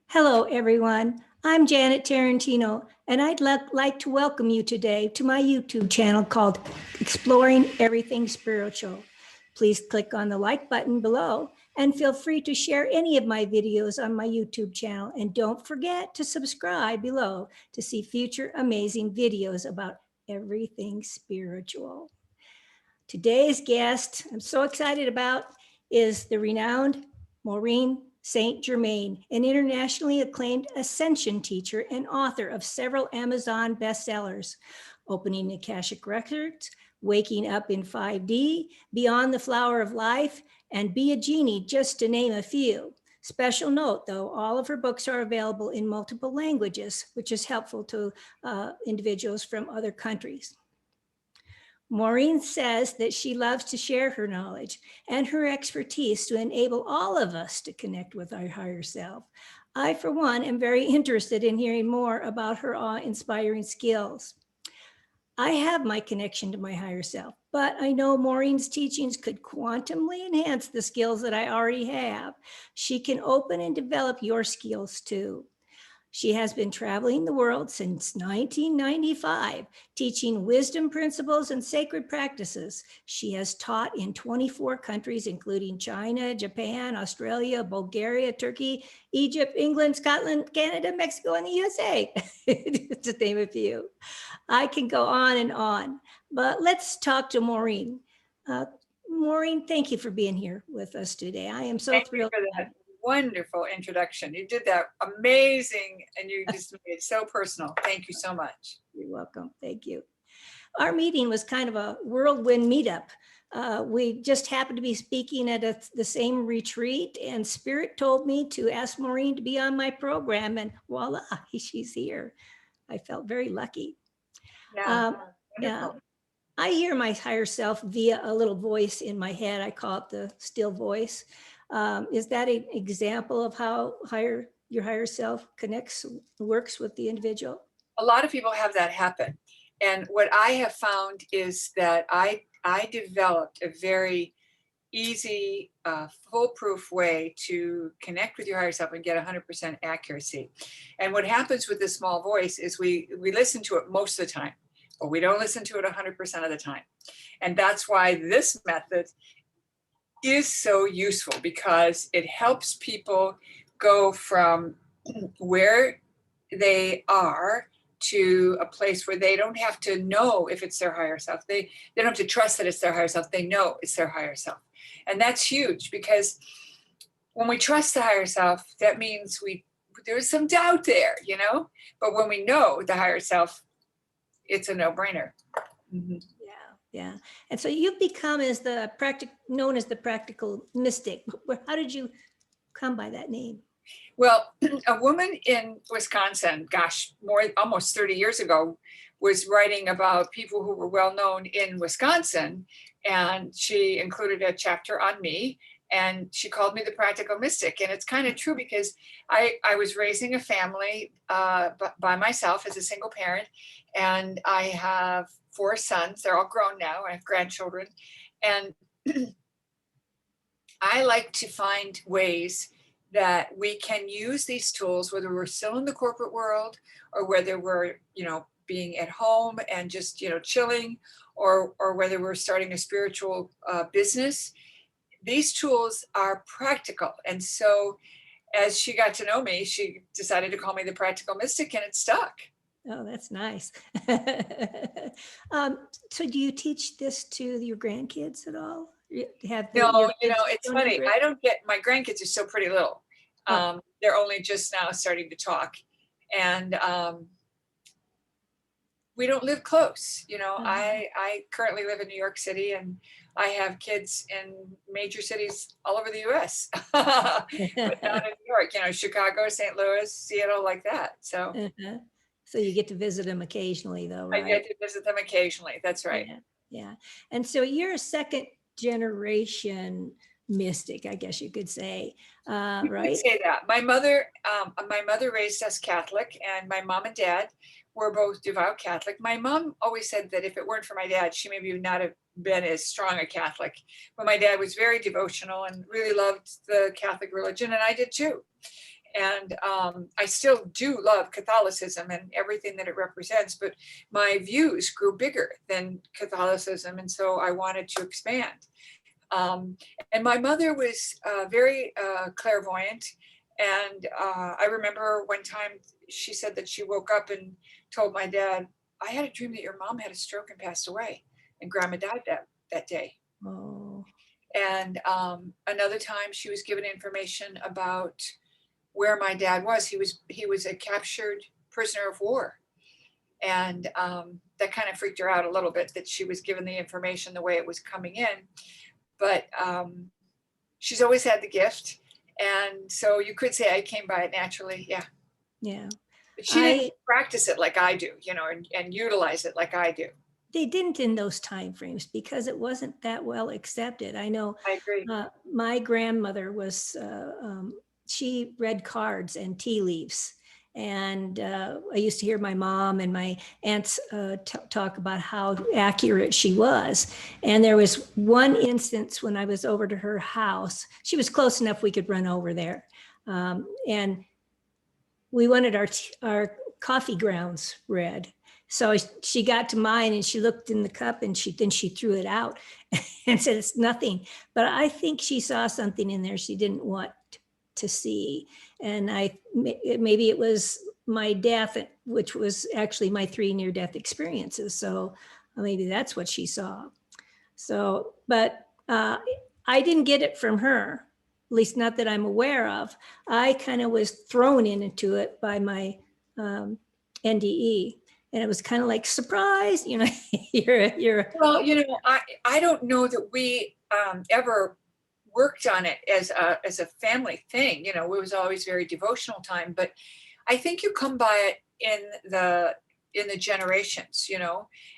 Hello, everyone. I'm Janet Tarantino, and I'd like to welcome you today to my YouTube channel called Exploring Everything Spiritual. Please click on the like button below and feel free to share any of my videos on my YouTube channel. And don't forget to subscribe below to see future amazing videos about everything spiritual. Today's guest, I'm so excited about, is the renowned Maureen Saint-Germain, an internationally acclaimed Ascension teacher and author of several Amazon bestsellers, Opening Akashic Records, Waking Up in 5D, Beyond the Flower of Life, and Be a Genie, just to name a few. Special note, though, all of her books are available in multiple languages, which is helpful to individuals from other countries. Maureen says that she loves to share her knowledge and her expertise to enable all of us to connect with our higher self. I, for one, am very interested in hearing more about her awe-inspiring skills. I have my connection to my higher self, but I know Maureen's teachings could quantumly enhance the skills that I already have. She can open and develop your skills too. She has been traveling the world since 1995, teaching wisdom principles and sacred practices. She has taught in 24 countries, including China, Japan, Australia, Bulgaria, Turkey, Egypt, England, Scotland, Canada, Mexico, and the USA, to name a few. I can go on, but let's talk to Maureen. Maureen, thank you for being here with us today. I am so thrilled. Thank you for that wonderful introduction. You did that amazing, and you just made it so personal. Thank you so much. You're welcome. Thank you. Our meeting was kind of a whirlwind meetup. We just happened to be speaking at the same retreat, and Spirit told me to ask Maureen to be on my program, and voila, she's here. I felt very lucky. Yeah. I hear my higher self via a little voice in my head. I call it the still voice. Is that an example of how your higher self works with the individual? A lot of people have that happen. And what I have found is that I developed a very easy, foolproof way to connect with your higher self and get 100% accuracy. And what happens with the small voice is we listen to it most of the time, but we don't listen to it 100% of the time. And that's why this method is so useful, because it helps people go from where they are to a place where they don't have to know if it's their higher self. They don't have to trust that it's their higher self. They know it's their higher self. And that's huge, because when we trust the higher self, that means there's some doubt there, but when we know the higher self, it's a no-brainer. Mm-hmm. Yeah. And so you've become known as the practical mystic. How did you come by that name? Well, a woman in Wisconsin, almost 30 years ago, was writing about people who were well known in Wisconsin, and she included a chapter on me, and she called me the practical mystic. And it's kind of true, because I was raising a family by myself as a single parent, and I have 4 sons. They're all grown now. I have grandchildren. And I like to find ways that we can use these tools, whether we're still in the corporate world or whether we're, being at home and just, chilling, or whether we're starting a spiritual business. These tools are practical. And so as she got to know me, she decided to call me the practical mystic, and it stuck. Oh, that's nice. So do you teach this to your grandkids at all? No, it's funny. My grandkids are so pretty little. They're only just now starting to talk. And we don't live close. I currently live in New York City, and I have kids in major cities all over the US, but not in New York, Chicago, St. Louis, Seattle, like that. So. So you get to visit them occasionally, though, right? I get to visit them occasionally. That's right. Yeah. And so you're a second generation mystic, I guess you could say, right? You could say that. My mother raised us Catholic, and my mom and dad were both devout Catholic. My mom always said that if it weren't for my dad, she maybe would not have been as strong a Catholic. But my dad was very devotional and really loved the Catholic religion, and I did too. And I still do love Catholicism and everything that it represents, but my views grew bigger than Catholicism. And so I wanted to expand. And my mother was very clairvoyant. And I remember one time she said that she woke up and told my dad, I had a dream that your mom had a stroke and passed away, and grandma died that day. Oh. And another time she was given information about where my dad was. He was a captured prisoner of war. And that kind of freaked her out a little bit, that she was given the information the way it was coming in. But she's always had the gift. And so you could say I came by it naturally. Yeah. Yeah. But she didn't practice it like I do, and utilize it like I do. They didn't in those time frames because it wasn't that well accepted. I know. I agree. My grandmother was, she read cards and tea leaves. And I used to hear my mom and my aunts talk about how accurate she was. And there was one instance when I was over to her house. She was close enough we could run over there. And we wanted our coffee grounds read. So she got to mine and she looked in the cup and then she threw it out and said, it's nothing. But I think she saw something in there she didn't want to see. And maybe it was my death, which was actually my 3 near-death experiences. So maybe that's what she saw. So, but I didn't get it from her, at least not that I'm aware of. I kind of was thrown into it by my NDE. And it was kind of like, surprise, you're. Well, I don't know that we ever worked on it as a family thing. It was always very devotional time, but I think you come by it in the generations,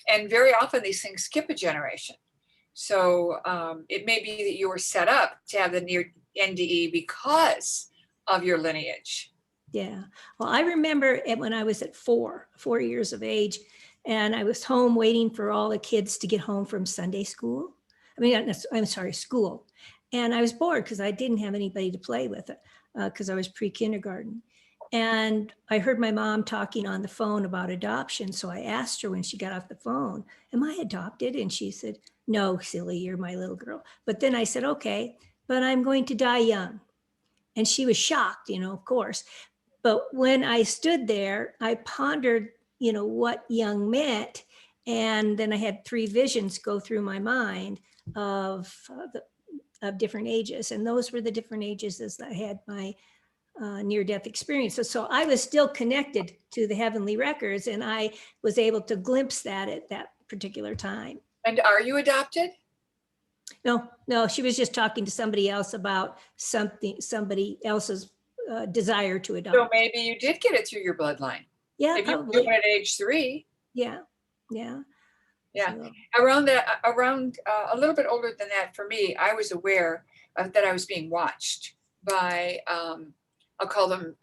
and very often these things skip a generation. So it may be that you were set up to have the near NDE because of your lineage. Yeah. Well, I remember it when I was at 4 years of age, and I was home waiting for all the kids to get home from Sunday school. School. And I was bored because I didn't have anybody to play with it because I was pre-kindergarten. And I heard my mom talking on the phone about adoption. So I asked her when she got off the phone, am I adopted? And she said, no, silly, you're my little girl. But then I said, okay, but I'm going to die young. And she was shocked, of course. But when I stood there, I pondered, what young meant. And then I had 3 visions go through my mind of different ages. And those were the different ages as I had my near-death experiences. So I was still connected to the heavenly records, and I was able to glimpse that at that particular time. And are you adopted? No, she was just talking to somebody else about somebody else's desire to adopt. So maybe you did get it through your bloodline. Yeah, if probably. You were at age 3. Yeah. So. Around a little bit older than that for me, I was aware that I was being watched by, I'll call them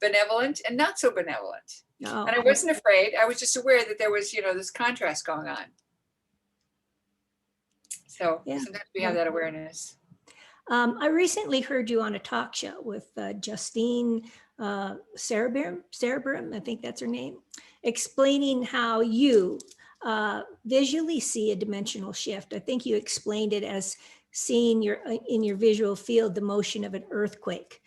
benevolent and not so benevolent. Oh. And I wasn't afraid. I was just aware that there was, this contrast going on. So sometimes we have that awareness. I recently heard you on a talk show with Justine Cerebrum, I think that's her name, explaining how you visually see a dimensional shift. I think you explained it as seeing in your visual field the motion of an earthquake.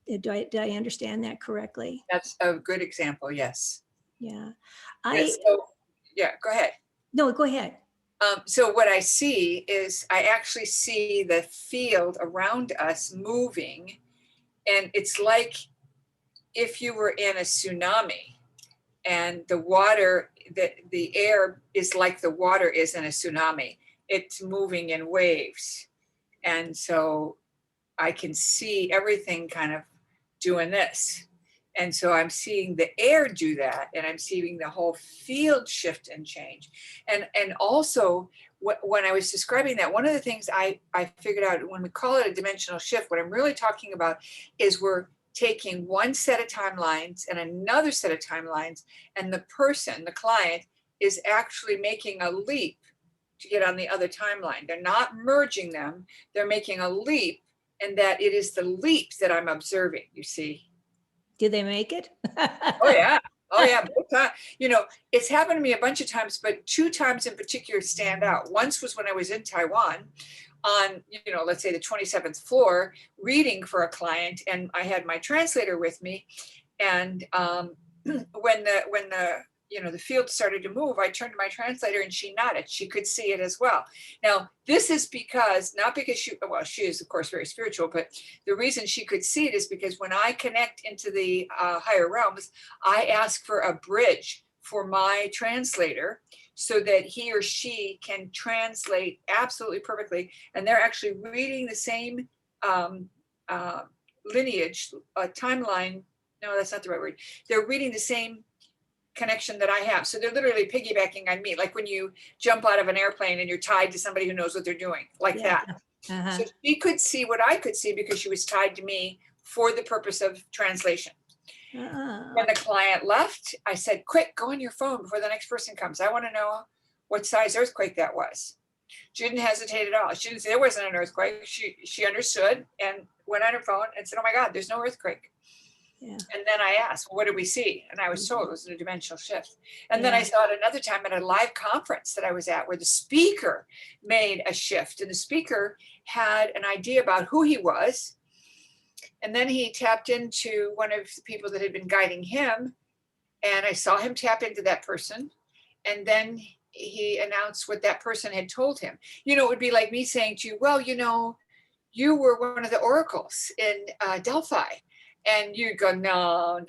Did I understand that correctly? That's a good example, yes. Yeah. Go ahead. No, go ahead. So what I see is I actually see the field around us moving, and it's like if you were in a tsunami and the water, the air is like the water is in a tsunami. It's moving in waves. And so I can see everything kind of doing this. And so I'm seeing the air do that, and I'm seeing the whole field shift and change. And also, when I was describing that, one of the things I figured out when we call it a dimensional shift, what I'm really talking about is we're taking one set of timelines and another set of timelines, and the person, the client, is actually making a leap to get on the other timeline. They're not merging them. They're making a leap and that it is the leap that I'm observing, you see. Did they make it? Oh yeah. Oh yeah. Both times. You know, it's happened to me a bunch of times, but 2 times in particular stand out. Once was when I was in Taiwan on, you know, let's say the 27th floor reading for a client, and I had my translator with me. And when the you know, the field started to move, I turned to my translator and she nodded. She could see it as well. Now, this is because, not because she is of course very spiritual, but the reason she could see it is because when I connect into the higher realms, I ask for a bridge for my translator so that he or she can translate absolutely perfectly. And they're actually reading the same lineage, timeline. No, that's not the right word. They're reading the same connection that I have. So they're literally piggybacking on me. Like when you jump out of an airplane and you're tied to somebody who knows what they're doing, like that. So she could see what I could see because she was tied to me for the purpose of translation. When the client left, I said, quick, go on your phone before the next person comes. I want to know what size earthquake that was. She didn't hesitate at all. She didn't say there wasn't an earthquake. She understood and went on her phone and said, oh my God, there's no earthquake. Yeah. And then I asked, well, what did we see? And I was told it was a dimensional shift. And then I saw it another time at a live conference that I was at where the speaker made a shift. And the speaker had an idea about who he was. And then he tapped into one of the people that had been guiding him. And I saw him tap into that person. And then he announced what that person had told him. You know, it would be like me saying to you, well, you know, you were one of the oracles in Delphi. And you go, no,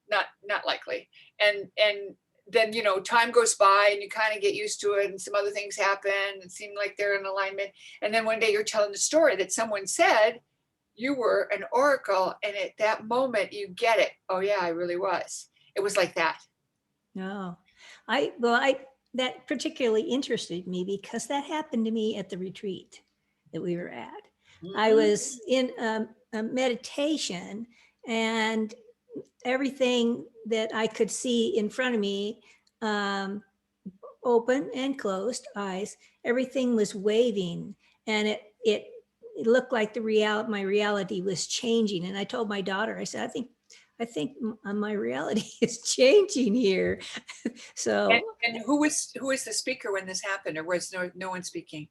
not likely. And then, you know, time goes by and you kind of get used to it and some other things happen and seem like they're in alignment. And then one day you're telling the story that someone said you were an oracle. And at that moment you get it. Oh yeah, I really was. It was like that. No, that particularly interested me because that happened to me at the retreat that we were at. Mm-hmm. I was in a meditation and everything that I could see in front of me, open and closed eyes, everything was waving and it looked like my reality was changing. And I told my daughter, I said, I think my reality is changing here. So, and who was the speaker when this happened, or was no one speaking?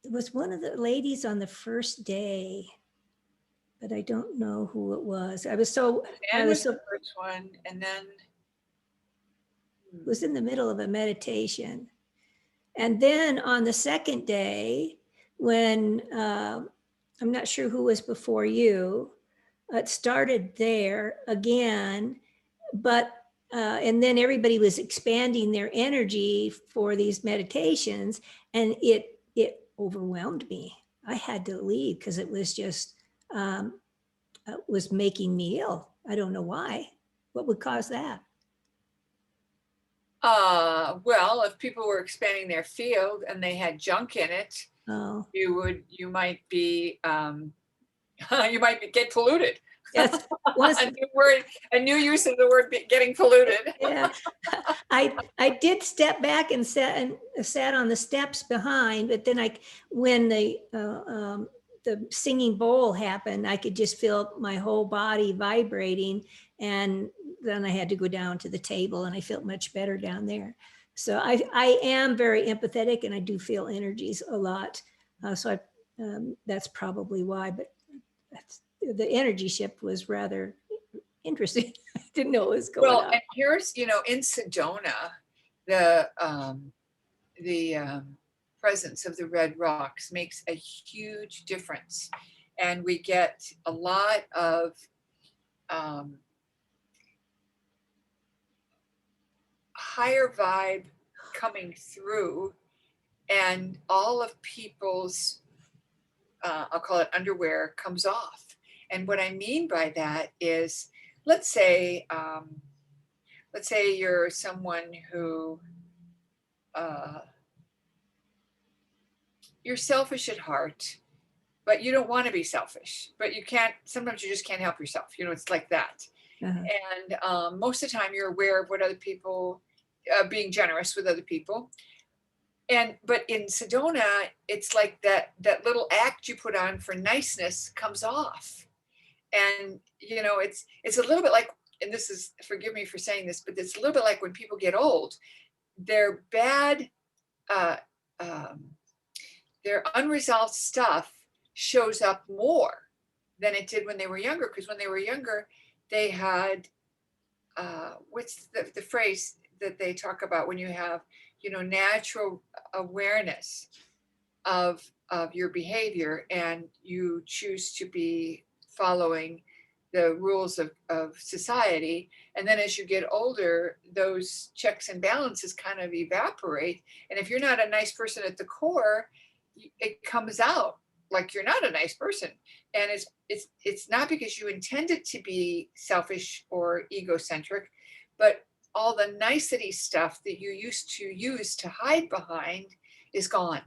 It was one of the ladies on the first day, but I don't know who it was. I was the first one, and then was in the middle of a meditation. And then on the second day, when I'm not sure who was before you, it started there again, but and then everybody was expanding their energy for these meditations, and it overwhelmed me. I had to leave because it was just was making me ill. I don't know why. What would cause that? Well, if people were expanding their field and they had junk in it, you might be get polluted. Yes, a new use of the word getting polluted. Yeah, I did step back and sat on the steps behind, but then when the singing bowl happened, I could just feel my whole body vibrating, and then I had to go down to the table, and I felt much better down there. So I am very empathetic, and I do feel energies a lot. So that's probably why. But the energy shift was rather interesting. I didn't know what was going on. And here's, you know, in Sedona, the presence of the red rocks makes a huge difference, and we get a lot of higher vibe coming through, and all of people's I'll call it underwear comes off. And what I mean by that is, let's say you're someone who you're selfish at heart, but you don't want to be selfish, but sometimes you just can't help yourself. You know, it's like that. Uh-huh. And most of the time you're aware of what other people, being generous with other people. But in Sedona, it's like that little act you put on for niceness comes off. And, you know, it's a little bit like, and this is, forgive me for saying this, but it's a little bit like when people get old, their bad, uh, um, their unresolved stuff shows up more than it did when they were younger. Because when they were younger, they had, what's the phrase that they talk about when you have, you know, natural awareness of your behavior, and you choose to be following the rules of society. And then as you get older, those checks and balances kind of evaporate. And if you're not a nice person at the core, it comes out like you're not a nice person. And it's not because you intended to be selfish or egocentric, but all the nicety stuff that you used to use to hide behind is gone.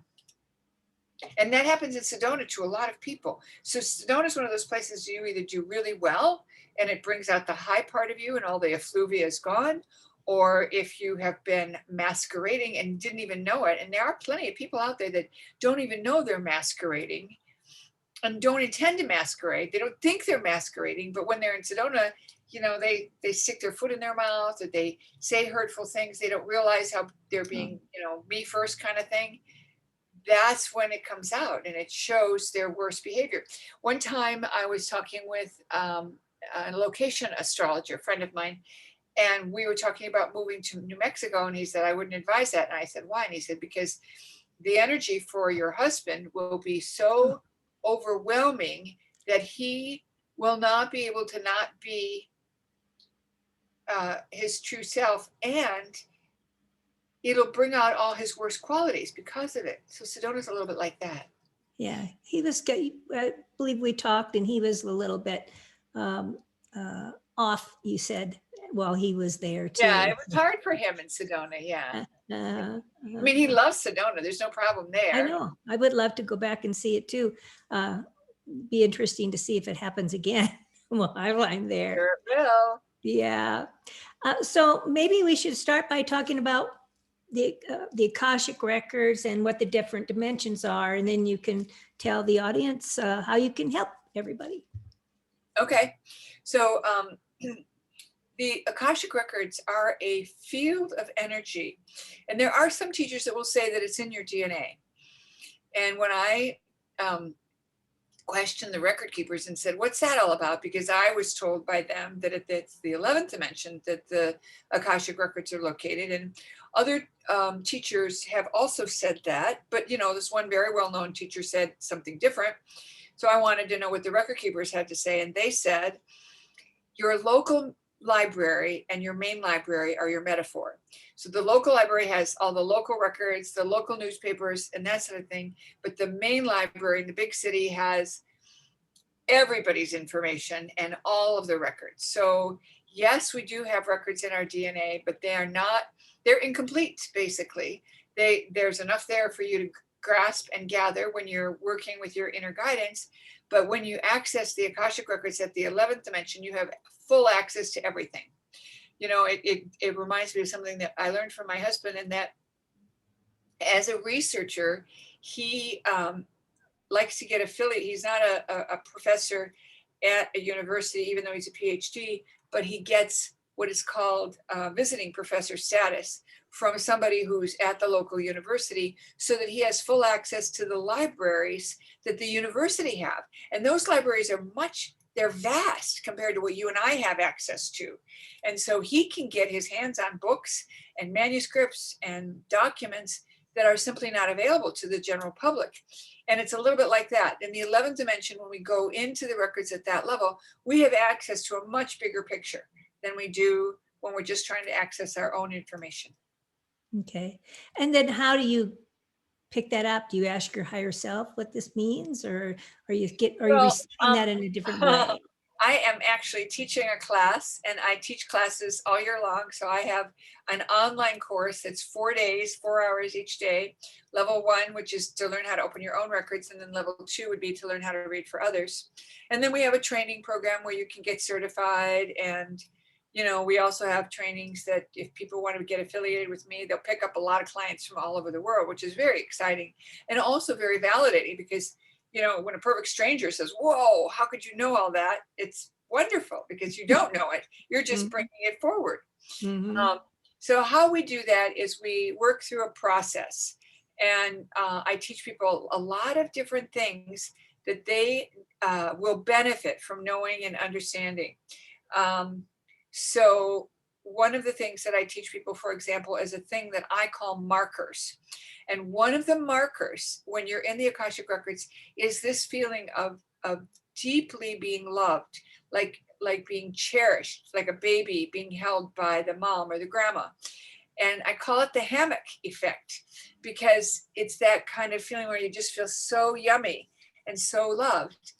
And that happens in Sedona to a lot of people. So Sedona is one of those places you either do really well and it brings out the high part of you and all the effluvia is gone, or if you have been masquerading and didn't even know it. And there are plenty of people out there that don't even know they're masquerading and don't intend to masquerade. They don't think they're masquerading, but when they're in Sedona, you know, they stick their foot in their mouth, or they say hurtful things. They don't realize how they're being, you know, me first kind of thing. That's when it comes out and it shows their worst behavior. One time I was talking with a location astrologer, a friend of mine, and we were talking about moving to New Mexico, and he said, I wouldn't advise that. And I said, why? And he said, because the energy for your husband will be so overwhelming that he will not be able to not be his true self, and it'll bring out all his worst qualities because of it. So Sedona's a little bit like that. Yeah, he was, I believe we talked and he was a little bit off, you said, while he was there too. Yeah, it was hard for him in Sedona, yeah. I mean, he loves Sedona. There's no problem there. I know. I would love to go back and see it too. Be interesting to see if it happens again while I'm there. Sure it will. Yeah. So maybe we should start by talking about the Akashic Records and what the different dimensions are, and then you can tell the audience how you can help everybody. Okay. So the Akashic Records are a field of energy. And there are some teachers that will say that it's in your DNA. And when I questioned the record keepers and said, what's that all about? Because I was told by them that it's the 11th dimension that the Akashic Records are located. And other teachers have also said that. But, you know, this one very well-known teacher said something different. So I wanted to know what the record keepers had to say. And they said, your local library and your main library are your metaphor. So the local library has all the local records, the local newspapers, and that sort of thing. But the main library in the big city has everybody's information and all of the records. So yes, we do have records in our DNA, but they're incomplete, basically. There's enough there for you to grasp and gather when you're working with your inner guidance. But when you access the Akashic Records at the 11th dimension, you have full access to everything. You know, it reminds me of something that I learned from my husband, and that as a researcher, he likes to get affiliate. He's not a professor at a university, even though he's a PhD, but he gets what is called visiting professor status from somebody who's at the local university, so that he has full access to the libraries that the university have. And those libraries are they're vast compared to what you and I have access to. And so he can get his hands on books and manuscripts and documents that are simply not available to the general public. And it's a little bit like that. In the 11th dimension, when we go into the records at that level, we have access to a much bigger picture than we do when we're just trying to access our own information. Okay. And then how do you pick that up? Do you ask your higher self what this means, or are you receiving that in a different way? I am actually teaching a class, and I teach classes all year long. So I have an online course that's 4 days, 4 hours each day. Level 1, which is to learn how to open your own records. And then level 2 would be to learn how to read for others. And then we have a training program where you can get certified and we also have trainings that if people want to get affiliated with me, they'll pick up a lot of clients from all over the world, which is very exciting and also very validating because, when a perfect stranger says, whoa, how could you know all that? It's wonderful because you don't know it. You're just bringing it forward. So how we do that is we work through a process, and I teach people a lot of different things that they will benefit from knowing and understanding. So one of the things that I teach people, for example, is a thing that I call markers. And one of the markers when you're in the Akashic Records is this feeling of deeply being loved, like being cherished, like a baby being held by the mom or the grandma. And I call it the hammock effect because it's that kind of feeling where you just feel so yummy and so loved.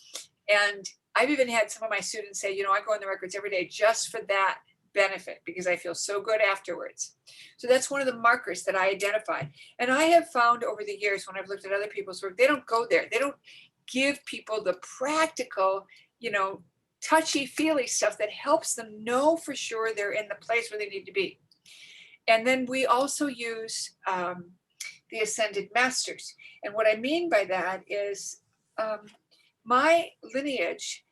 And I've even had some of my students say, I go in the records every day just for that benefit because I feel so good afterwards. So that's one of the markers that I identify. And I have found over the years when I've looked at other people's work, they don't go there. They don't give people the practical, touchy-feely stuff that helps them know for sure they're in the place where they need to be. And then we also use the Ascended Masters. And what I mean by that is my lineage,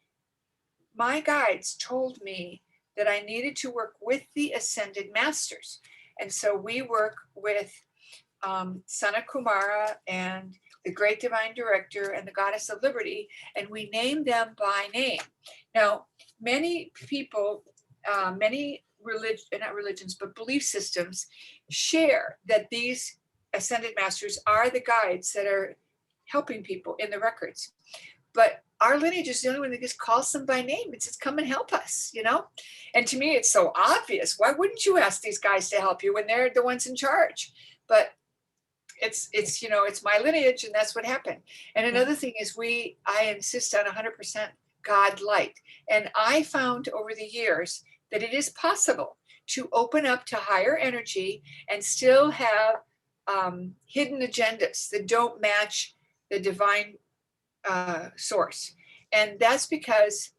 my guides told me that I needed to work with the Ascended Masters. And so we work with Sana Kumara and the Great Divine Director and the Goddess of Liberty, and we name them by name. Now, many people, not religions, but belief systems share that these Ascended Masters are the guides that are helping people in the records. But our lineage is the only one that just calls them by name. It says, come and help us, And to me, it's so obvious. Why wouldn't you ask these guys to help you when they're the ones in charge? But it's my lineage, and that's what happened. And another thing is I insist on 100% God light. And I found over the years that it is possible to open up to higher energy and still have hidden agendas that don't match the divine source. And that's because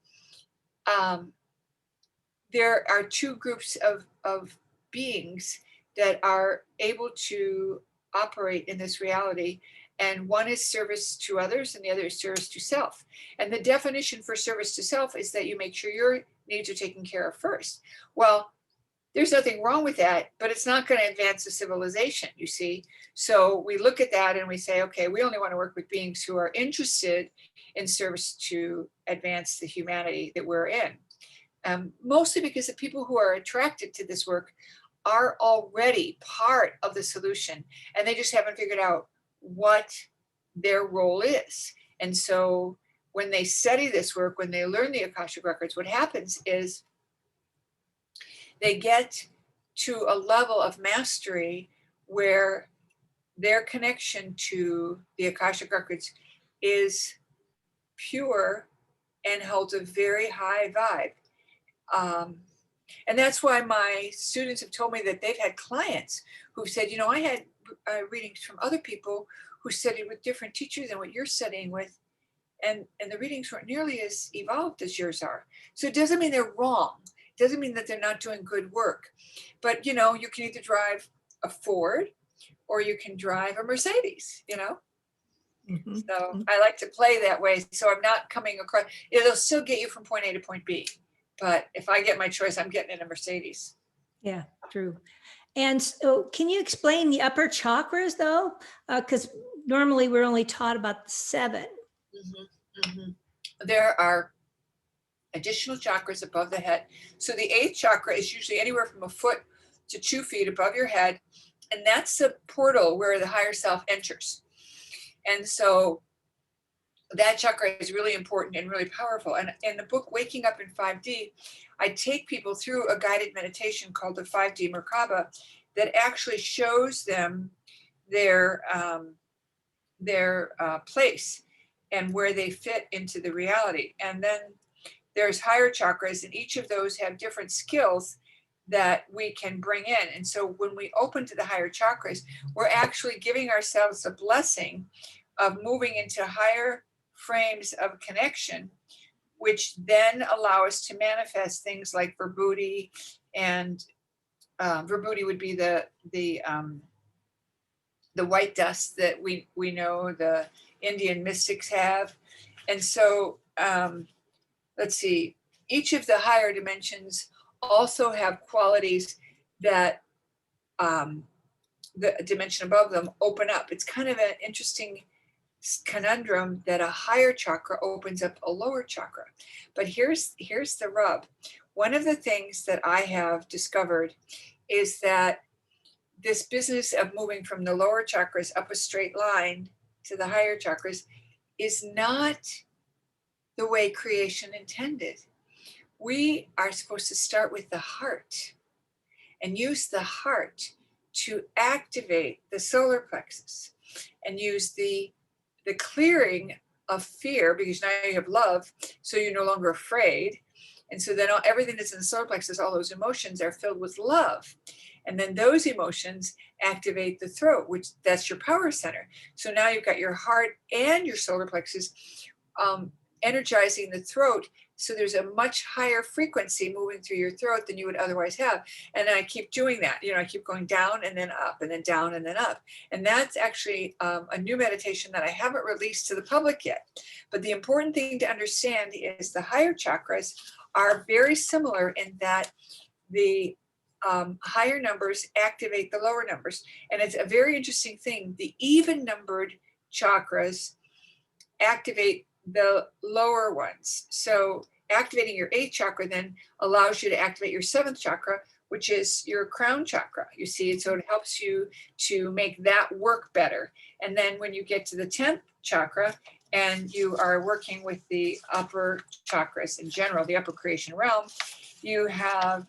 there are two groups of beings that are able to operate in this reality. And one is service to others and the other is service to self. And the definition for service to self is that you make sure your needs are taken care of first. Well, there's nothing wrong with that, but it's not going to advance the civilization, you see. So we look at that and we say, okay, we only want to work with beings who are interested in service to advance the humanity that we're in. Mostly because the people who are attracted to this work are already part of the solution, and they just haven't figured out what their role is. And so when they study this work, when they learn the Akashic Records, what happens is they get to a level of mastery where their connection to the Akashic Records is pure and holds a very high vibe. And that's why my students have told me that they've had clients who've said, I had readings from other people who studied with different teachers than what you're studying with. And the readings weren't nearly as evolved as yours are. So it doesn't mean they're wrong. It doesn't mean that they're not doing good work. But, you can either drive a Ford or you can drive a Mercedes, So I like to play that way. So I'm not coming across, it'll still get you from point A to point B. But if I get my choice, I'm getting in a Mercedes. Yeah, true. And so can you explain the upper chakras though? Because normally we're only taught about the 7. There are additional chakras above the head. So the 8th chakra is usually anywhere from a foot to 2 feet above your head. And that's the portal where the higher self enters. And so that chakra is really important and really powerful. And in the book, Waking Up in 5D, I take people through a guided meditation called the 5D Merkaba that actually shows them their place and where they fit into the reality. And then there's higher chakras, and each of those have different skills that we can bring in. And so when we open to the higher chakras, we're actually giving ourselves a blessing of moving into higher frames of connection which then allow us to manifest things like vibhuti, and vibhuti would be the white dust that we know the Indian mystics have. And so let's see, each of the higher dimensions also have qualities that the dimension above them open up. It's kind of an interesting conundrum that a higher chakra opens up a lower chakra. But here's the rub. One of the things that I have discovered is that this business of moving from the lower chakras up a straight line to the higher chakras is not the way creation intended. We are supposed to start with the heart and use the heart to activate the solar plexus and use the clearing of fear, because now you have love, so you're no longer afraid. And so then everything that's in the solar plexus, all those emotions are filled with love. And then those emotions activate the throat, which that's your power center. So now you've got your heart and your solar plexus energizing the throat. So there's a much higher frequency moving through your throat than you would otherwise have. And I keep doing that. I keep going down and then up and then down and then up. And that's actually a new meditation that I haven't released to the public yet. But the important thing to understand is the higher chakras are very similar in that the higher numbers activate the lower numbers. And it's a very interesting thing. The even numbered chakras activate the lower ones. So activating your 8th chakra then allows you to activate your 7th chakra, which is your crown chakra. You see, so it helps you to make that work better. And then when you get to the 10th chakra and you are working with the upper chakras in general, the upper creation realm, you have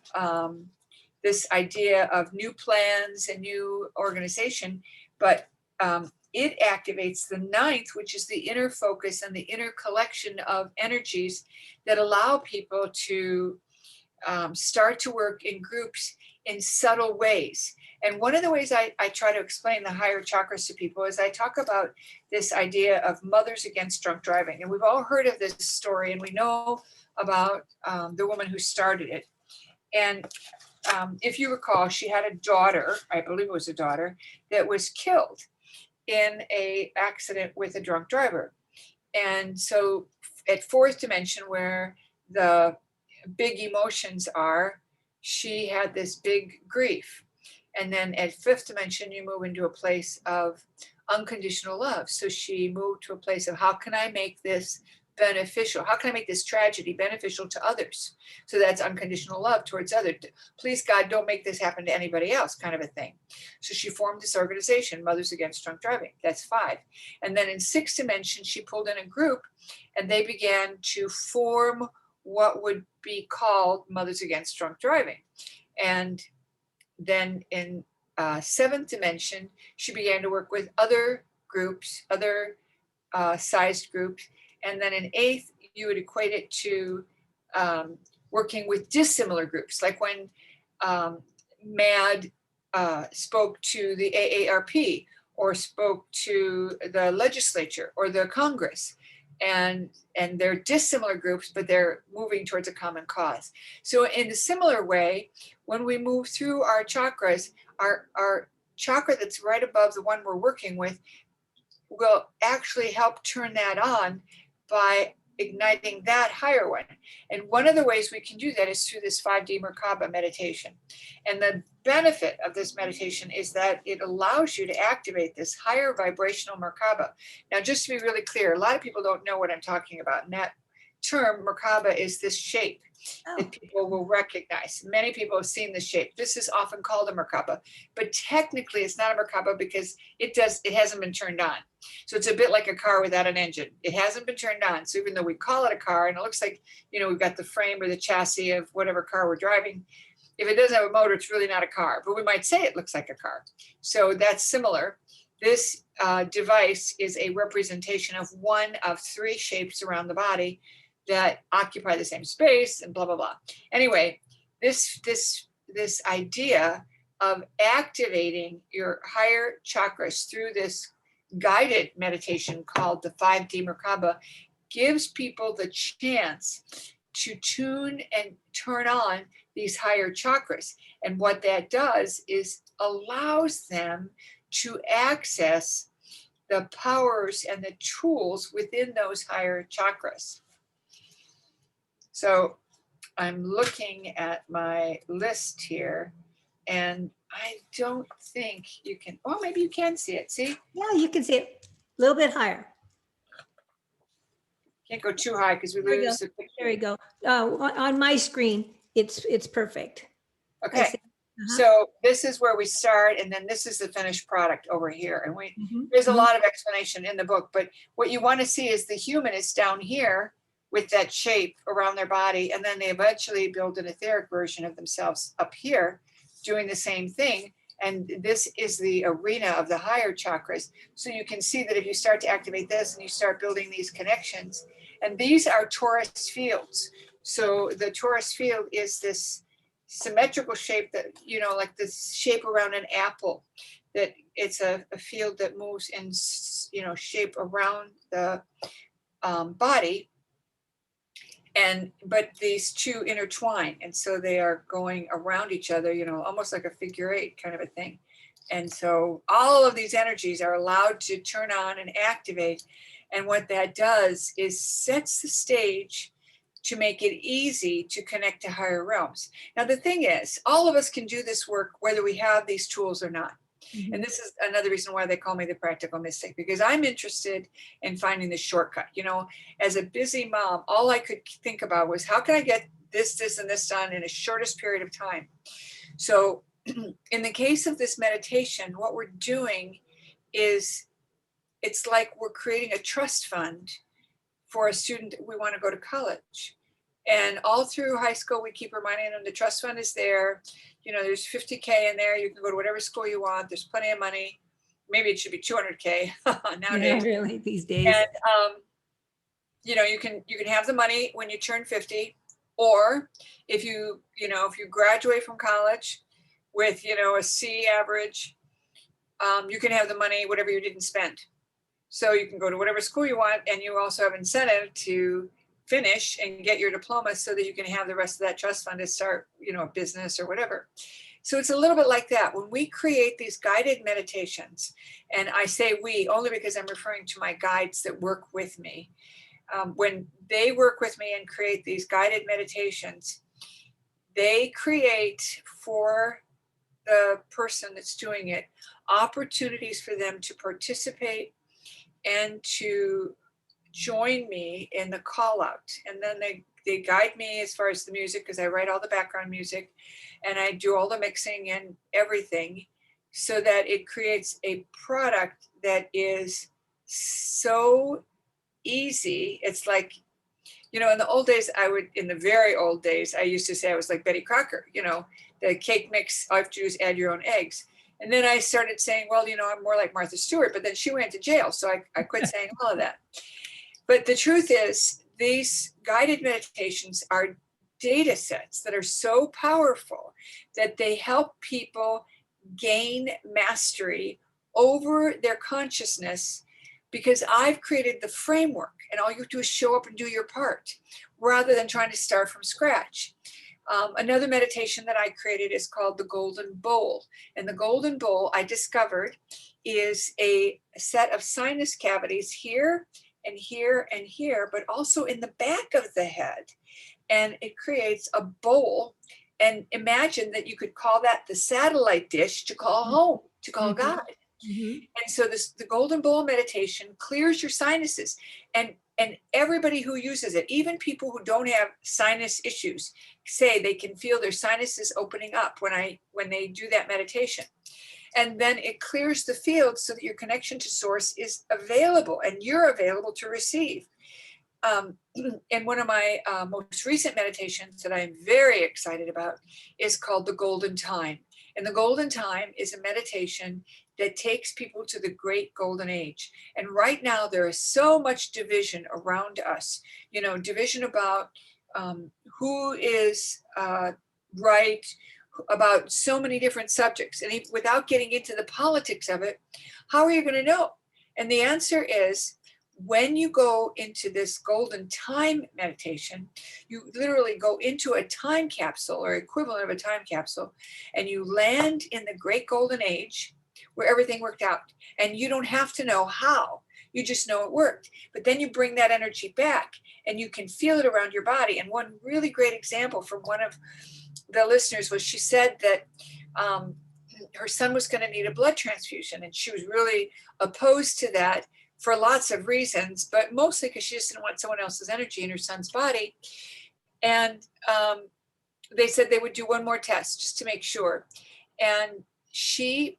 this idea of new plans and new organization, but it activates the 9th, which is the inner focus and the inner collection of energies that allow people to start to work in groups in subtle ways. And one of the ways I try to explain the higher chakras to people is I talk about this idea of mothers against drunk driving. And we've all heard of this story, and we know about the woman who started it. And if you recall, she had a daughter, I believe it was a daughter, that was killed in an accident with a drunk driver. And so at 4th dimension, where the big emotions are, she had this big grief. And then at 5th dimension, you move into a place of unconditional love. So she moved to a place of, how can I make this beneficial? How can I make this tragedy beneficial to others? So that's unconditional love towards others. Please, God, don't make this happen to anybody else, kind of a thing. So she formed this organization, Mothers Against Drunk Driving. That's 5. And then in 6th dimension, she pulled in a group, and they began to form what would be called Mothers Against Drunk Driving. And then in 7th dimension, she began to work with other groups, other sized groups. And then in 8th, you would equate it to working with dissimilar groups, like when MAD spoke to the AARP or spoke to the legislature or the Congress. And they're dissimilar groups, but they're moving towards a common cause. So in a similar way, when we move through our chakras, our chakra that's right above the one we're working with will actually help turn that on by igniting that higher one. And one of the ways we can do that is through this 5D Merkaba meditation. And the benefit of this meditation is that it allows you to activate this higher vibrational Merkaba. Now, just to be really clear, a lot of people don't know what I'm talking about. And that term, Merkaba, is this shape that people will recognize. Many people have seen this shape. This is often called a Merkaba, but technically it's not a Merkaba because it hasn't been turned on. So it's a bit like a car without an engine. It hasn't been turned on. So even though we call it a car and it looks like, we've got the frame or the chassis of whatever car we're driving, if it doesn't have a motor, it's really not a car, but we might say it looks like a car. So that's similar. This device is a representation of one of 3 shapes around the body that occupy the same space and blah, blah, blah. Anyway, this idea of activating your higher chakras through this guided meditation called the 5D Merkaba gives people the chance to tune and turn on these higher chakras. And what that does is allows them to access the powers and the tools within those higher chakras. So I'm looking at my list here, and I don't think you can, oh, maybe you can see it. See? Yeah, you can see it a little bit higher. Can't go too high because we There we lose go. the picture. There we go. On my screen, it's perfect. I Okay. see. So this is where we start, and then this is the finished product over here. And there's a lot of explanation in the book, but what you want to see is the human is down here with that shape around their body, and then they eventually build an etheric version of themselves up here doing the same thing. And this is the arena of the higher chakras. So you can see that if you start to activate this and you start building these connections, and these are Taurus fields. So the Taurus field is this symmetrical shape that, you know, like this shape around an apple, that it's a field that moves in, you know, shape around the body. But these two intertwine, and so they are going around each other, you know, almost like a figure eight kind of a thing. And so all of these energies are allowed to turn on and activate. And what that does is sets the stage to make it easy to connect to higher realms. Now, the thing is, all of us can do this work whether we have these tools or not. And this is another reason why they call me the practical mystic, because I'm interested in finding the shortcut. You know, as a busy mom, all I could think about was how can I get this, this, and this done in the shortest period of time? So in the case of this meditation, what we're doing is it's like we're creating a trust fund for a student. We want to go to college. And all through high school, we keep reminding them the trust fund is there. You know, there's 50K in there. You can go to whatever school you want. There's plenty of money. Maybe it should be 200K nowadays. Yeah, really, these days. And you know, you can have the money when you turn 50, or if you graduate from college with, you know, a C average, you can have the money whatever you didn't spend. So you can go to whatever school you want, and you also have incentive to finish and get your diploma so that you can have the rest of that trust fund to start, you know, a business or whatever. So it's a little bit like that. When we create these guided meditations, and I say we only because I'm referring to my guides that work with me. When they work with me and create these guided meditations, they create for the person that's doing it opportunities for them to participate and to join me in the call out. And then they guide me as far as the music, because I write all the background music and I do all the mixing and everything, so that it creates a product that is so easy. It's like, you know, in the very old days, I used to say I was like Betty Crocker, you know, the cake mix, all you have to do is add your own eggs. And then I started saying, well, you know, I'm more like Martha Stewart, but then she went to jail. So I quit saying all of that. But the truth is, these guided meditations are data sets that are so powerful that they help people gain mastery over their consciousness, because I've created the framework and all you do is show up and do your part rather than trying to start from scratch. Another meditation that I created is called the Golden Bowl. And the Golden Bowl, I discovered, is a set of sinus cavities here and here and here, but also in the back of the head. And it creates a bowl. And imagine that you could call that the satellite dish to call home, to call God. And so the Golden Bowl meditation clears your sinuses, and everybody who uses it, even people who don't have sinus issues, say they can feel their sinuses opening up when they do that meditation. And then it clears the field so that your connection to source is available and you're available to receive. And one of my most recent meditations that I'm very excited about is called the Golden Time. And the Golden Time is a meditation that takes people to the great golden age. And right now there is so much division around us, you know, division about who is right, about so many different subjects. And without getting into the politics of it, how are you going to know? And the answer is, when you go into this golden time meditation, you literally go into a time capsule or equivalent of a time capsule, and you land in the great golden age where everything worked out. And you don't have to know how, you just know it worked. But then you bring that energy back and you can feel it around your body. And one really great example from one of the listeners was, she said that her son was going to need a blood transfusion, and she was really opposed to that for lots of reasons, but mostly because she just didn't want someone else's energy in her son's body. And they said they would do one more test just to make sure. And she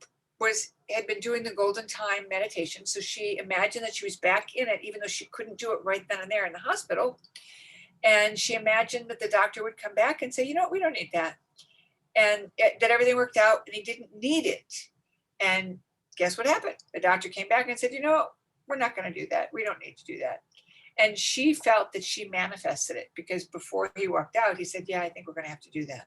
had been doing the golden time meditation, so she imagined that she was back in it, even though she couldn't do it right then and there in the hospital. And she imagined that the doctor would come back and say, you know, we don't need that. And that everything worked out and he didn't need it. And guess what happened? The doctor came back and said, you know, we're not going to do that. We don't need to do that. And she felt that she manifested it, because before he walked out, he said, yeah, I think we're going to have to do that.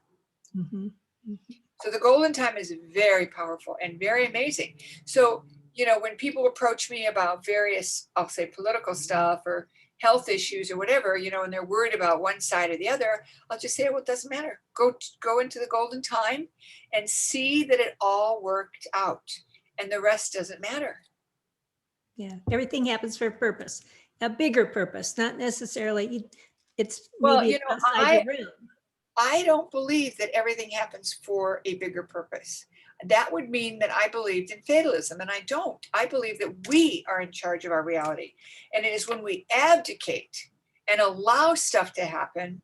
Mm-hmm. Mm-hmm. So the golden time is very powerful and very amazing. So, you know, when people approach me about various, I'll say political stuff or health issues or whatever, you know, and they're worried about one side or the other, I'll just say, well, it doesn't matter. Go into the golden time and see that it all worked out, and the rest doesn't matter. Yeah, everything happens for a purpose, a bigger purpose, not necessarily, it's Well, maybe you know, outside your realm. I don't believe that everything happens for a bigger purpose. That would mean that I believed in fatalism, and I don't. I believe that we are in charge of our reality. And it is when we abdicate and allow stuff to happen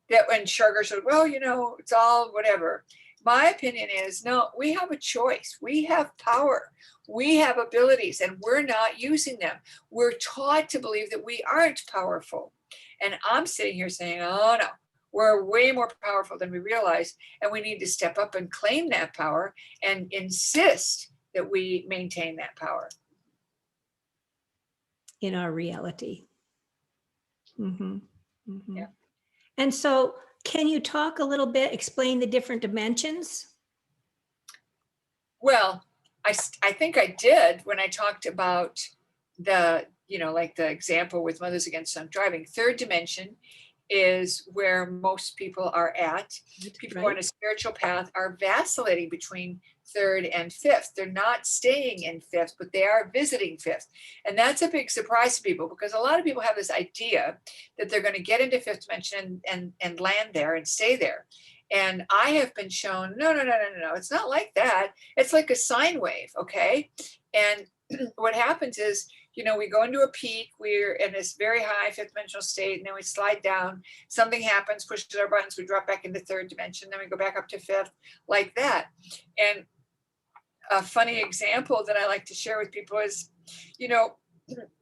that when Sugar said, well, you know, it's all whatever. My opinion is, no, we have a choice. We have power. We have abilities, and we're not using them. We're taught to believe that we aren't powerful. And I'm sitting here saying, oh, no. We're way more powerful than we realize, and we need to step up and claim that power and insist that we maintain that power In our reality. Mm-hmm. Mm-hmm. Yeah. And so can you talk a little bit, explain the different dimensions? Well, I think I did when I talked about the, you know, like the example with Mothers Against Drunk Driving. Third dimension is where most people are at. People who are on a spiritual path are vacillating between third and fifth. They're not staying in fifth, but they are visiting fifth. And that's a big surprise to people, because a lot of people have this idea that they're going to get into fifth dimension and land there and stay there. And I have been shown, no. It's not like that. It's like a sine wave, okay? And what happens is, you know, we go into a peak, we're in this very high fifth dimensional state, and then we slide down, something happens, pushes our buttons, we drop back into third dimension, then we go back up to fifth, like that. And a funny example that I like to share with people is, you know,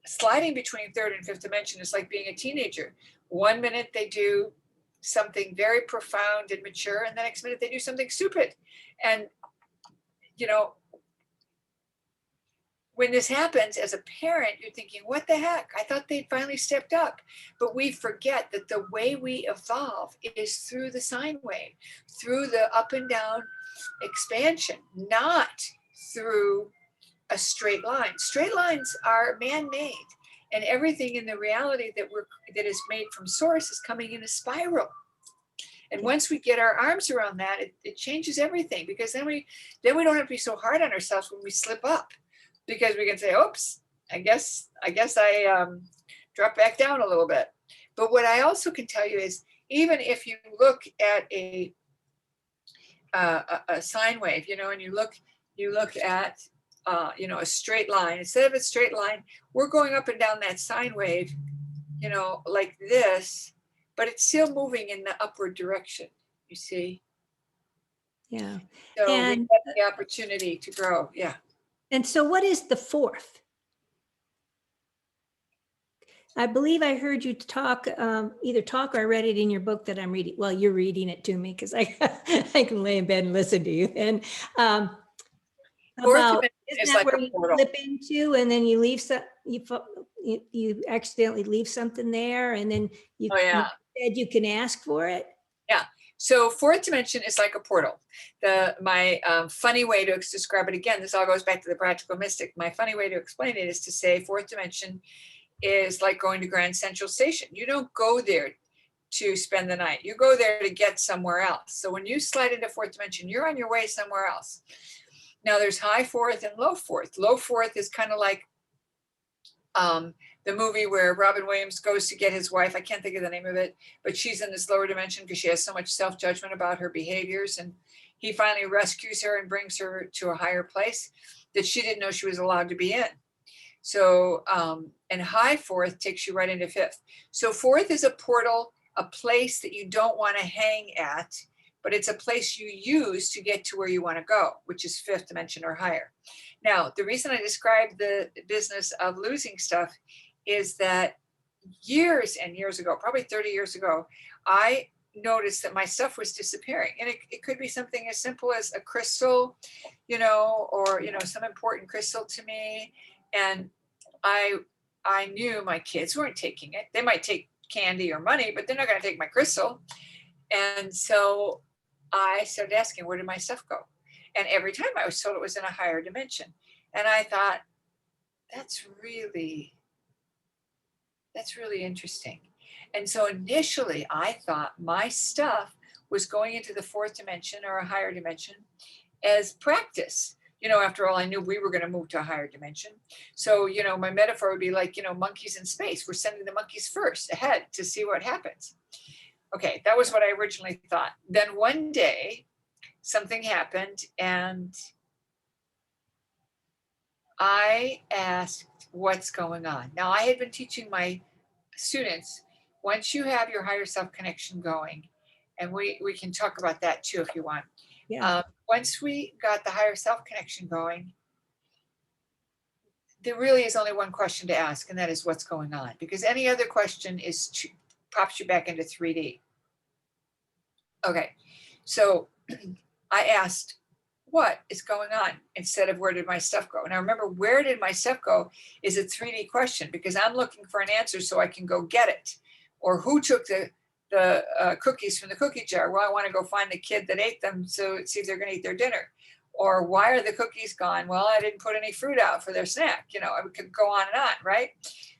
sliding between third and fifth dimension is like being a teenager. 1 minute they do something very profound and mature, and the next minute they do something stupid. And, you know, when this happens as a parent, you're thinking, what the heck? I thought they'd finally stepped up. But we forget that the way we evolve is through the sine wave, through the up and down expansion, not through a straight line. Straight lines are man-made, and everything in the reality that is made from source is coming in a spiral. And once we get our arms around that, it changes everything, because then we don't have to be so hard on ourselves when we slip up. Because we can say, oops, I guess I dropped back down a little bit. But what I also can tell you is, even if you look at a sine wave, you know, and you look at you know, a straight line, instead of a straight line, we're going up and down that sine wave, you know, like this, but it's still moving in the upward direction, you see? Yeah. So And we get the opportunity to grow. Yeah. And so what is the fourth? I believe I heard you talk, either talk or I read it in your book that I'm reading. Well, you're reading it to me because I can lay in bed and listen to you. And about, isn't that like where you flip into and then you leave some, you accidentally leave something there, and then you said you can ask for it? Yeah. So fourth dimension is like a portal. My funny way to describe it, again, this all goes back to the practical mystic. My funny way to explain it is to say fourth dimension is like going to Grand Central Station. You don't go there to spend the night. You go there to get somewhere else. So when you slide into fourth dimension, you're on your way somewhere else. Now there's high fourth and low fourth. Low fourth is kind of like the movie where Robin Williams goes to get his wife. I can't think of the name of it, but she's in this lower dimension because she has so much self-judgment about her behaviors. And he finally rescues her and brings her to a higher place that she didn't know she was allowed to be in. So, and high fourth takes you right into fifth. So fourth is a portal, a place that you don't want to hang at, but it's a place you use to get to where you want to go, which is fifth dimension or higher. Now, the reason I described the business of losing stuff is that years and years ago, probably 30 years ago, I noticed that my stuff was disappearing. And it could be something as simple as a crystal, or, some important crystal to me. And I knew my kids weren't taking it. They might take candy or money, but they're not going to take my crystal. And so I started asking, where did my stuff go? And every time I was told it was in a higher dimension. And I thought, that's really interesting. And so initially I thought my stuff was going into the fourth dimension or a higher dimension as practice. After all, I knew we were going to move to a higher dimension. So, my metaphor would be like, monkeys in space. We're sending the monkeys first ahead to see what happens. Okay, that was what I originally thought. Then one day, something happened and I asked, what's going on? Now, I had been teaching my students, once you have your higher self connection going, and we can talk about that too if you want. Yeah. Once we got the higher self connection going, there really is only one question to ask, and that is what's going on, because any other question pops you back into 3D. Okay, so I asked, what is going on, instead of where did my stuff go? Now remember, where did my stuff go is a 3D question, because I'm looking for an answer so I can go get it. Or who took the cookies from the cookie jar? Well, I want to go find the kid that ate them, so see if they're going to eat their dinner. Or why are the cookies gone? Well, I didn't put any fruit out for their snack. I could go on and on, right?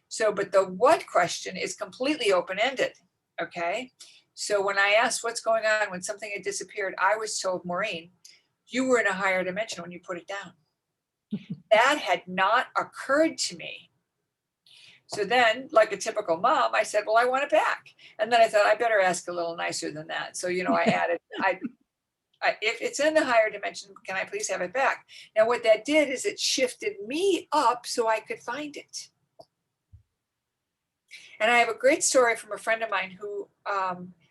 So, but the what question is completely open-ended, okay? So when I asked what's going on when something had disappeared, I was told, Maureen, you were in a higher dimension when you put it down. That had not occurred to me. So then, like a typical mom, I said, well, I want it back. And then I thought, I better ask a little nicer than that. So, I added, if it's in the higher dimension, can I please have it back? Now, what that did is it shifted me up so I could find it. And I have a great story from a friend of mine who,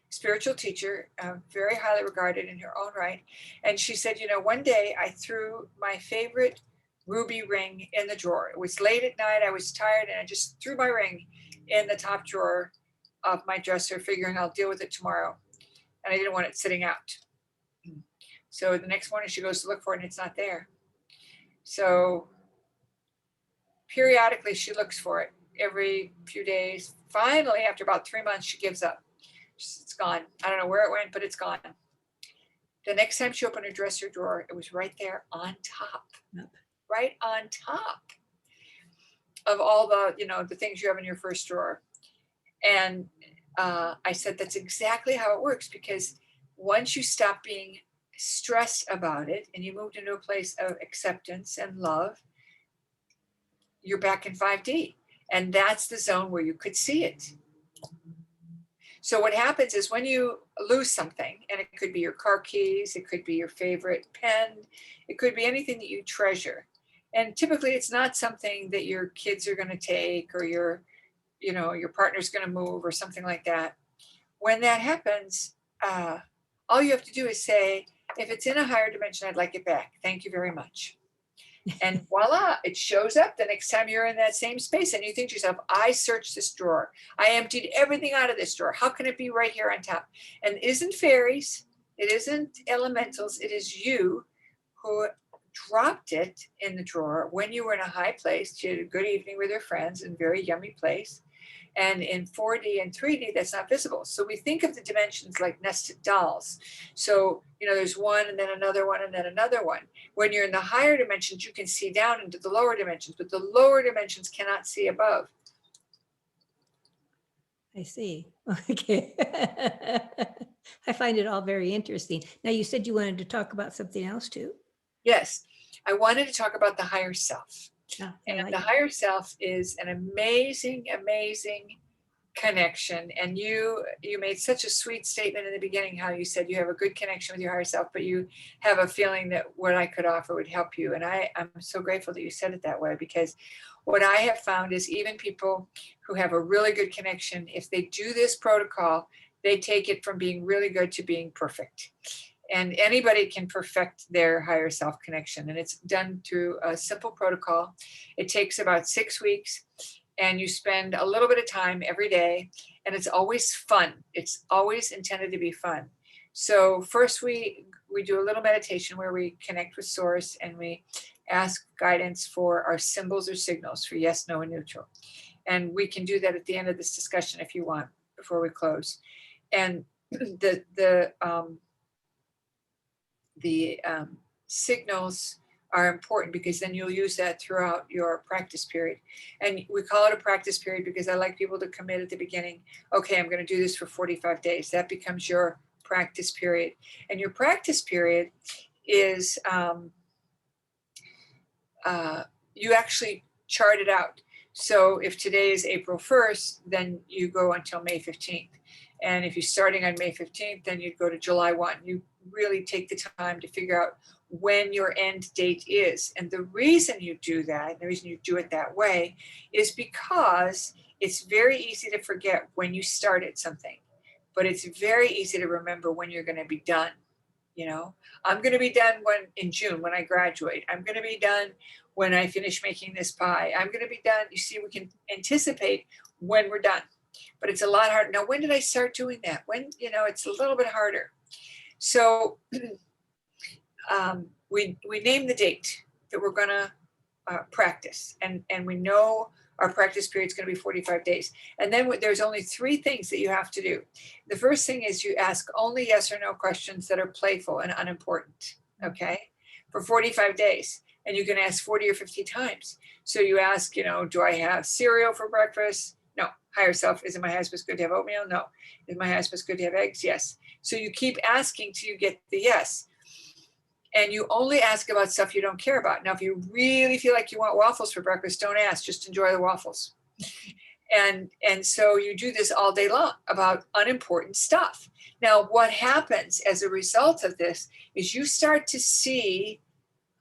spiritual teacher, very highly regarded in her own right. And she said, one day I threw my favorite ruby ring in the drawer. It was late at night. I was tired and I just threw my ring in the top drawer of my dresser, figuring I'll deal with it tomorrow. And I didn't want it sitting out. So the next morning she goes to look for it and it's not there. So periodically she looks for it every few days. Finally, after about 3 months, she gives up. It's gone. I don't know where it went, but it's gone. The next time she opened her dresser drawer, it was right there on top, right on top of all the, the things you have in your first drawer. And I said, that's exactly how it works, because once you stop being stressed about it and you moved into a place of acceptance and love, you're back in 5D. And that's the zone where you could see it. So what happens is when you lose something, and it could be your car keys, it could be your favorite pen, it could be anything that you treasure. And typically it's not something that your kids are going to take, or your partner's going to move or something like that. When that happens, all you have to do is say, if it's in a higher dimension, I'd like it back. Thank you very much. And voila, it shows up the next time you're in that same space. And you think to yourself, I searched this drawer. I emptied everything out of this drawer. How can it be right here on top? And it isn't fairies. It isn't elementals. It is you who dropped it in the drawer when you were in a high place. You had a good evening with your friends in a very yummy place. And in 4D and 3D, that's not visible. So we think of the dimensions like nested dolls. So, there's one and then another one and then another one. When you're in the higher dimensions, you can see down into the lower dimensions, but the lower dimensions cannot see above. I see. Okay. I find it all very interesting. Now, you said you wanted to talk about something else too. Yes, I wanted to talk about the higher self. Ah, I And like the higher self is an amazing, amazing connection. And you made such a sweet statement in the beginning, how you said you have a good connection with your higher self, but you have a feeling that what I could offer would help you. And I'm so grateful that you said it that way, because what I have found is even people who have a really good connection, if they do this protocol, they take it from being really good to being perfect. And anybody can perfect their higher self connection. And it's done through a simple protocol. It takes about 6 weeks, and you spend a little bit of time every day, and it's always fun. It's always intended to be fun. So first we do a little meditation where we connect with source, and we ask guidance for our symbols or signals for yes, no, and neutral. And we can do that at the end of this discussion if you want, before we close. And the signals are important, because then you'll use that throughout your practice period. And we call it a practice period because I like people to commit at the beginning. Okay, I'm going to do this for 45 days. That becomes your practice period. And your practice period is you actually chart it out. So if today is April 1st, then you go until May 15th. And if you're starting on May 15th, then you'd go to July 1. You really take the time to figure out when your end date is. And the reason you do that, the reason you do it that way, is because it's very easy to forget when you started something, but it's very easy to remember when you're going to be done. You know, I'm going to be done in June when I graduate. I'm going to be done when I finish making this pie. I'm going to be done. You see, we can anticipate when we're done, but it's a lot harder. Now, when did I start doing that? When, it's a little bit harder. So we name the date that we're going to practice, and we know our practice period is going to be 45 days. And then there's only 3 things that you have to do. The first thing is you ask only yes or no questions that are playful and unimportant, okay, for 45 days. And you can ask 40 or 50 times. So you ask, do I have cereal for breakfast? No. Higher self, is it my husband's good to have oatmeal? No. Is my husband's good to have eggs? Yes. So you keep asking till you get the yes. And you only ask about stuff you don't care about. Now, if you really feel like you want waffles for breakfast, don't ask, just enjoy the waffles. And so you do this all day long about unimportant stuff. Now, what happens as a result of this is you start to see,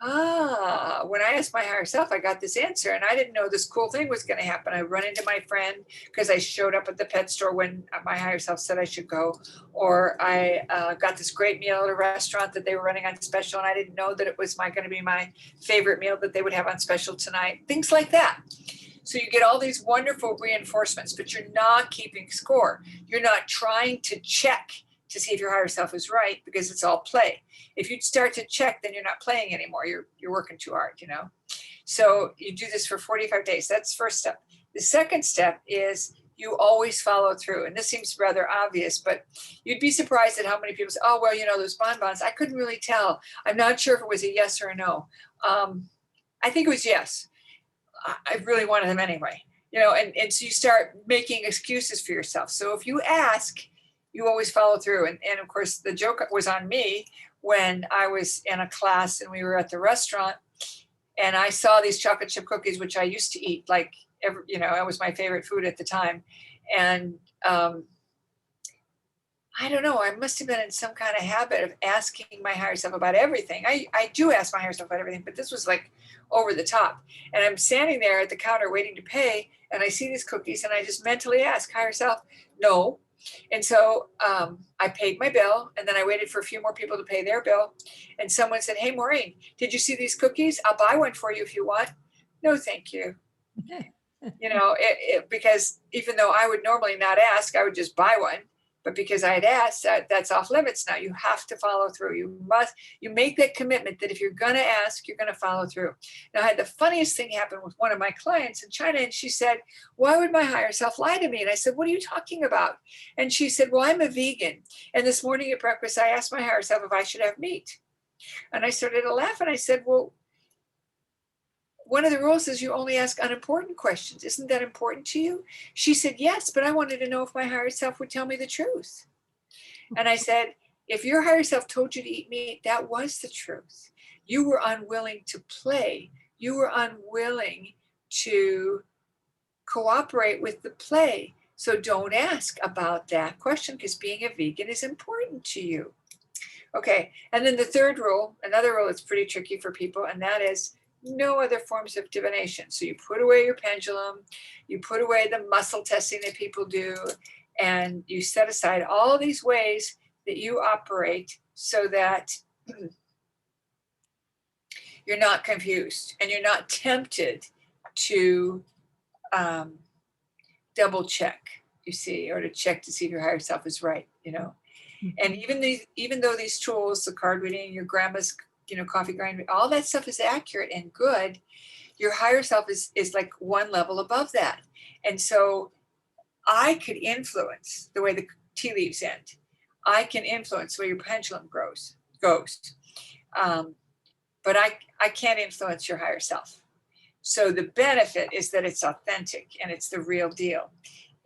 when I asked my higher self, I got this answer, and I didn't know this cool thing was going to happen. I run into my friend because I showed up at the pet store when my higher self said I should go, or I got this great meal at a restaurant that they were running on special, and I didn't know that it was going to be my favorite meal that they would have on special tonight. Things like that. So you get all these wonderful reinforcements, but you're not keeping score. You're not trying to check to see if your higher self is right, because it's all play. If you start to check, then you're not playing anymore. You're working too hard, So you do this for 45 days. That's the first step. The second step is you always follow through. And this seems rather obvious, but you'd be surprised at how many people say, oh, well, those bonbons, I couldn't really tell. I'm not sure if it was a yes or a no. I think it was yes. I really wanted them anyway, and so you start making excuses for yourself. So if you ask, you always follow through. And of course, the joke was on me when I was in a class and we were at the restaurant, and I saw these chocolate chip cookies, which I used to eat like every, it was my favorite food at the time. And I don't know, I must have been in some kind of habit of asking my higher self about everything. I do ask my higher self about everything, but this was like over the top. And I'm standing there at the counter waiting to pay, and I see these cookies, and I just mentally ask, higher self, no. And so I paid my bill, and then I waited for a few more people to pay their bill. And someone said, hey, Maureen, did you see these cookies? I'll buy one for you if you want. No, thank you. Because even though I would normally not ask, I would just buy one. But because I had asked, that's off limits now. You have to follow through. You make that commitment that if you're going to ask, you're going to follow through. Now, I had the funniest thing happen with one of my clients in China, and she said, why would my higher self lie to me? And I said, what are you talking about? And she said, well, I'm a vegan. And this morning at breakfast, I asked my higher self if I should have meat. And I started to laugh, and I said, well, one of the rules is you only ask unimportant questions. Isn't that important to you? She said, yes, but I wanted to know if my higher self would tell me the truth. And I said, if your higher self told you to eat meat, that was the truth. You were unwilling to play. You were unwilling to cooperate with the play. So don't ask about that question, because being a vegan is important to you. Okay, and then the third rule, another rule that's pretty tricky for people, and that is no other forms of divination. So you put away your pendulum, you put away the muscle testing that people do, and you set aside all these ways that you operate so that you're not confused and you're not tempted to double check, you see, or to check to see if your higher self is right, you know. And even though these tools, the card reading, your grandma's, you know, coffee grind, all that stuff is accurate and good, your higher self is like one level above that. And so I could influence the way the tea leaves end. I can influence the way your pendulum goes. But I can't influence your higher self. So the benefit is that it's authentic and it's the real deal.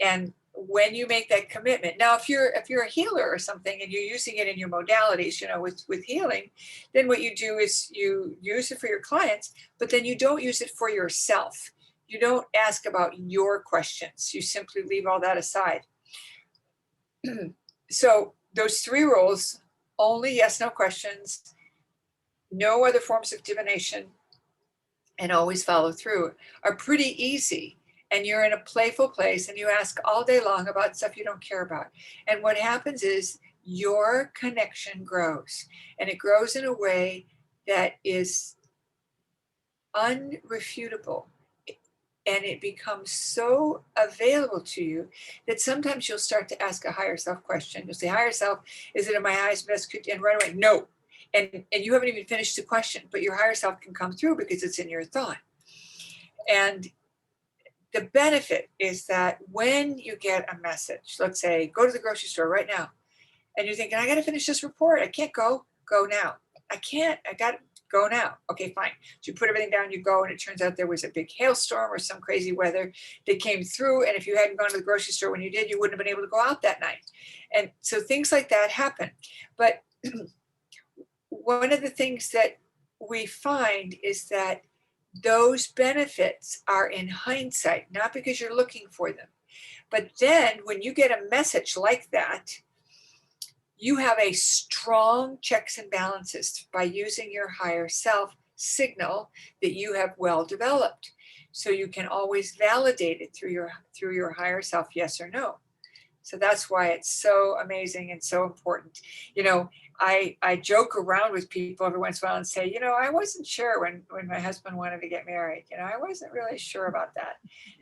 And when you make that commitment, now if you're a healer or something and you're using it in your modalities, you know, with healing, then what you do is you use it for your clients, but then you don't use it for yourself. You don't ask about your questions. You simply leave all that aside. So those three rules, only yes, no questions, no other forms of divination, and always follow through, are pretty easy. And you're in a playful place and you ask all day long about stuff you don't care about. And what happens is your connection grows, and it grows in a way that is unrefutable. And it becomes so available to you that sometimes you'll start to ask a higher self question. You'll say, higher self, is it in my highest best? And right away, no. And you haven't even finished the question, but your higher self can come through because it's in your thought. And the benefit is that when you get a message, let's say, go to the grocery store right now, and you're thinking, I got to finish this report. I can't go now. I can't, I got to go now. Okay, fine. So you put everything down, you go, and it turns out there was a big hailstorm or some crazy weather that came through. And if you hadn't gone to the grocery store when you did, you wouldn't have been able to go out that night. And so things like that happen. But one of the things that we find is that those benefits are in hindsight, not because you're looking for them. But then when you get a message like that, you have a strong checks and balances by using your higher self signal that you have well developed. So you can always validate it through your higher self, yes or no. So that's why it's so amazing and so important. You know, I joke around with people every once in a while and say, you know, I wasn't sure when my husband wanted to get married. You know, I wasn't really sure about that.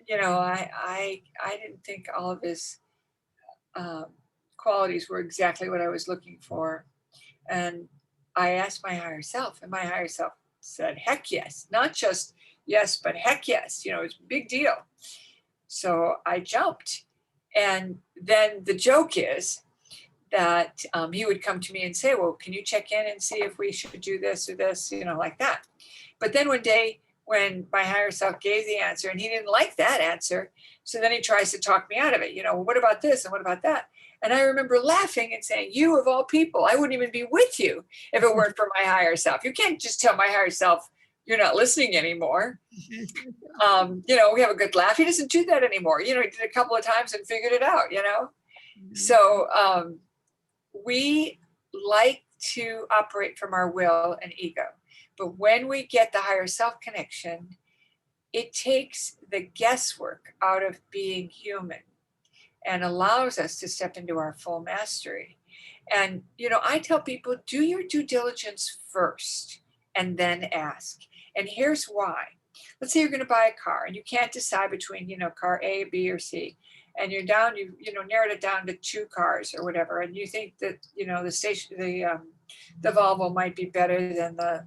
You know, I didn't think all of his qualities were exactly what I was looking for. And I asked my higher self, and my higher self said, heck yes. Not just yes, but heck yes. You know, it's a big deal. So I jumped. And then the joke is that he would come to me and say, well, can you check in and see if we should do this or this, you know, like that. But then one day when my higher self gave the answer and he didn't like that answer, so then he tries to talk me out of it. You know, well, what about this and what about that? And I remember laughing and saying, you of all people, I wouldn't even be with you if it weren't for my higher self. You can't just tell my higher self, you're not listening anymore. You know, we have a good laugh. He doesn't do that anymore. You know, he did it a couple of times and figured it out, you know. So we like to operate from our will and ego. But when we get the higher self connection, it takes the guesswork out of being human and allows us to step into our full mastery. And, you know, I tell people, do your due diligence first and then ask. And here's why. Let's say you're going to buy a car and you can't decide between, you know, car A, B, or C. And you're down, you know, narrowed it down to 2 cars or whatever. And you think that, you know, the Volvo might be better than the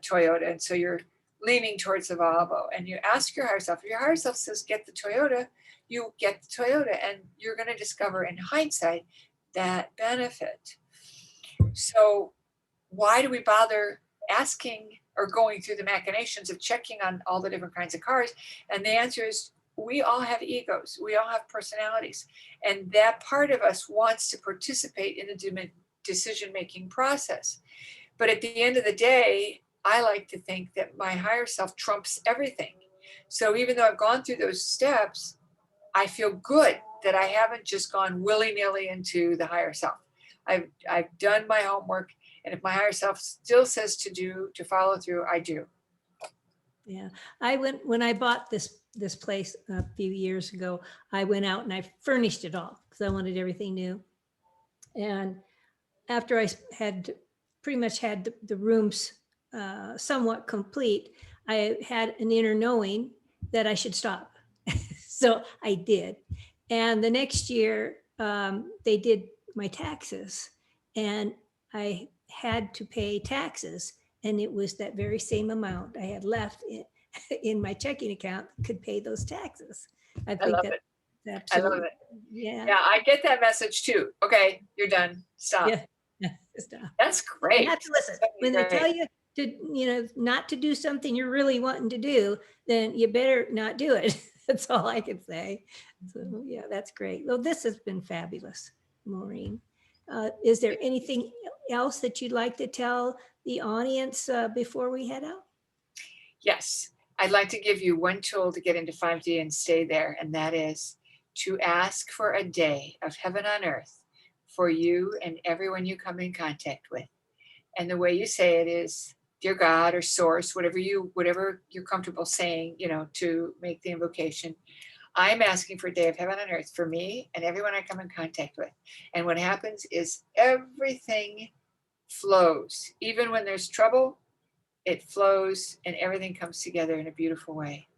Toyota. And so you're leaning towards the Volvo, and you ask your higher self. If your higher self says, get the Toyota, you get the Toyota, and you're going to discover in hindsight that benefit. So why do we bother asking are going through the machinations of checking on all the different kinds of cars. And the answer is, we all have egos. We all have personalities. And that part of us wants to participate in the decision-making process. But at the end of the day, I like to think that my higher self trumps everything. So even though I've gone through those steps, I feel good that I haven't just gone willy-nilly into the higher self. I've done my homework, and if my higher self still says to follow through, I do. Yeah, when I bought this place a few years ago, I went out and I furnished it all because I wanted everything new. And after I had pretty much had the rooms somewhat complete, I had an inner knowing that I should stop. So I did. And the next year, they did my taxes, and I had to pay taxes. And it was that very same amount I had left in my checking account could pay those taxes. I think love it. I love it. Yeah. Yeah, I get that message too. Okay, you're done. Stop. Yeah. Stop. That's great. You have to listen. When they tell you to, not to do something you're really wanting to do, then you better not do it. That's all I can say. So yeah, that's great. Well, this has been fabulous, Maureen. Is there anything else that you'd like to tell the audience before we head out? Yes, I'd like to give you one tool to get into 5D and stay there, and that is to ask for a day of heaven on earth for you and everyone you come in contact with. And the way you say it is, dear God or source, whatever you're comfortable saying, to make the invocation. I'm asking for a day of heaven on earth for me and everyone I come in contact with. And what happens is everything flows. Even when there's trouble, it flows and everything comes together in a beautiful way.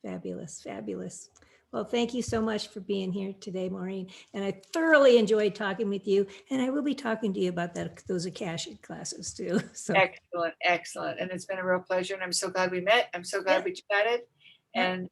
Fabulous, fabulous. Well, thank you so much for being here today, Maureen. And I thoroughly enjoyed talking with you. And I will be talking to you about those Akashic classes too. So excellent, excellent. And it's been a real pleasure. And I'm so glad we met. I'm so glad we chatted. And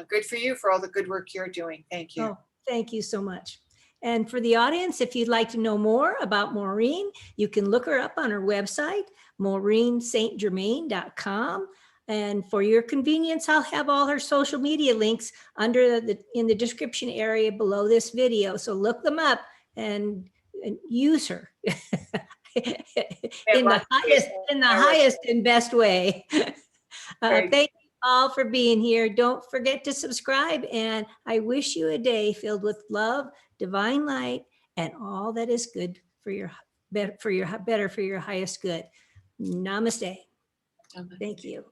good for you for all the good work you're doing. Thank you. Oh, thank you so much. And for the audience, if you'd like to know more about Maureen, you can look her up on her website, maureenst.germain.com. And for your convenience, I'll have all her social media links in the description area below this video. So look them up and use her in the highest and best way. Thank you all for being here. Don't forget to subscribe, and I wish you a day filled with love, divine light, and all that is good for your highest good. Namaste. Thank you.